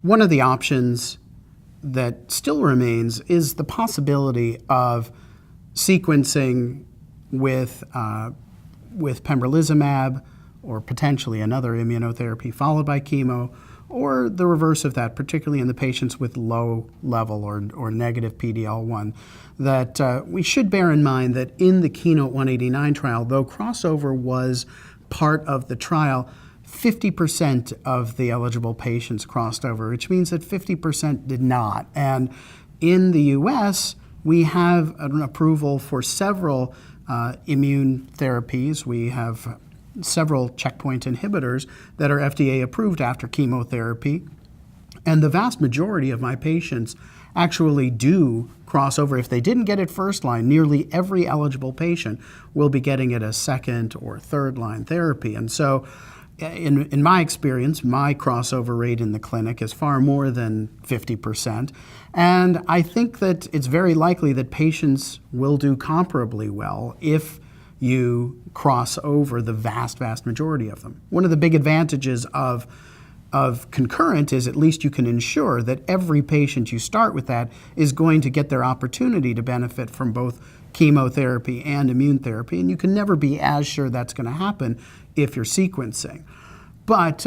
One of the options that still remains is the possibility of sequencing with pembrolizumab or potentially another immunotherapy followed by chemo, or the reverse of that, particularly in the patients with low level or negative PD-L1, that we should bear in mind that in the KEYNOTE-189 trial, though crossover was part of the trial, 50% of the eligible patients crossed over, which means that 50% did not. And in the US, we have an approval for several immune therapies. We have several checkpoint inhibitors that are FDA approved after chemotherapy. And the vast majority of my patients actually do cross over. If they didn't get it first line, nearly every eligible patient will be getting it as second or third line therapy. And so in my experience, my crossover rate in the clinic is far more than 50%. And I think that it's very likely that patients will do comparably well if you cross over the vast, vast majority of them. One of the big advantages of concurrent is at least you can ensure that every patient you start with that is going to get their opportunity to benefit from both chemotherapy and immune therapy, and you can never be as sure that's going to happen if you're sequencing. But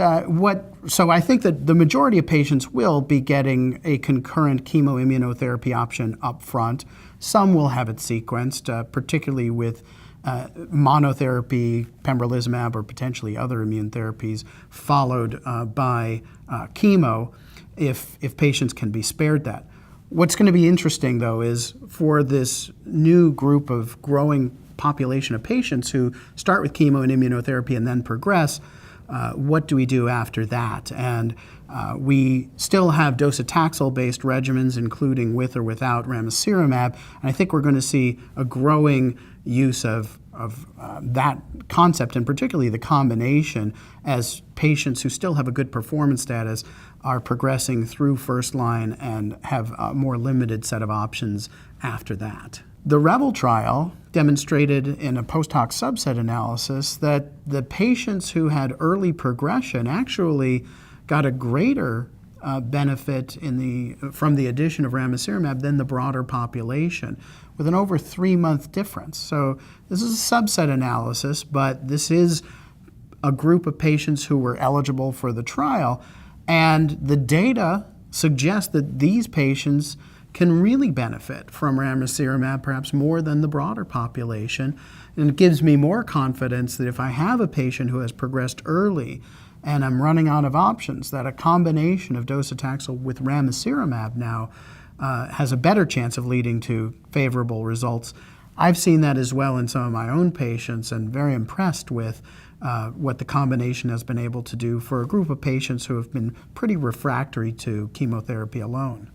so I think that the majority of patients will be getting a concurrent chemoimmunotherapy option up front. Some will have it sequenced, particularly with monotherapy, pembrolizumab, or potentially other immune therapies, followed by chemo if patients can be spared that. What's going to be interesting, though, is for this new group of growing population of patients who start with chemo and immunotherapy and then progress, what do we do after that? And we still have docetaxel-based regimens, including with or without ramucirumab, and I think we're going to see a growing use of that concept, and particularly the combination, as patients who still have a good performance status are progressing through first line and have a more limited set of options after that. The REBEL trial demonstrated in a post-hoc subset analysis that the patients who had early progression actually got a greater benefit from the addition of ramucirumab than the broader population, with an over 3-month difference. So this is a subset analysis, but this is a group of patients who were eligible for the trial, and the data suggests that these patients can really benefit from ramucirumab, perhaps more than the broader population. And it gives me more confidence that if I have a patient who has progressed early and I'm running out of options, that a combination of docetaxel with ramucirumab now has a better chance of leading to favorable results. I've seen that as well in some of my own patients, and very impressed with what the combination has been able to do for a group of patients who have been pretty refractory to chemotherapy alone.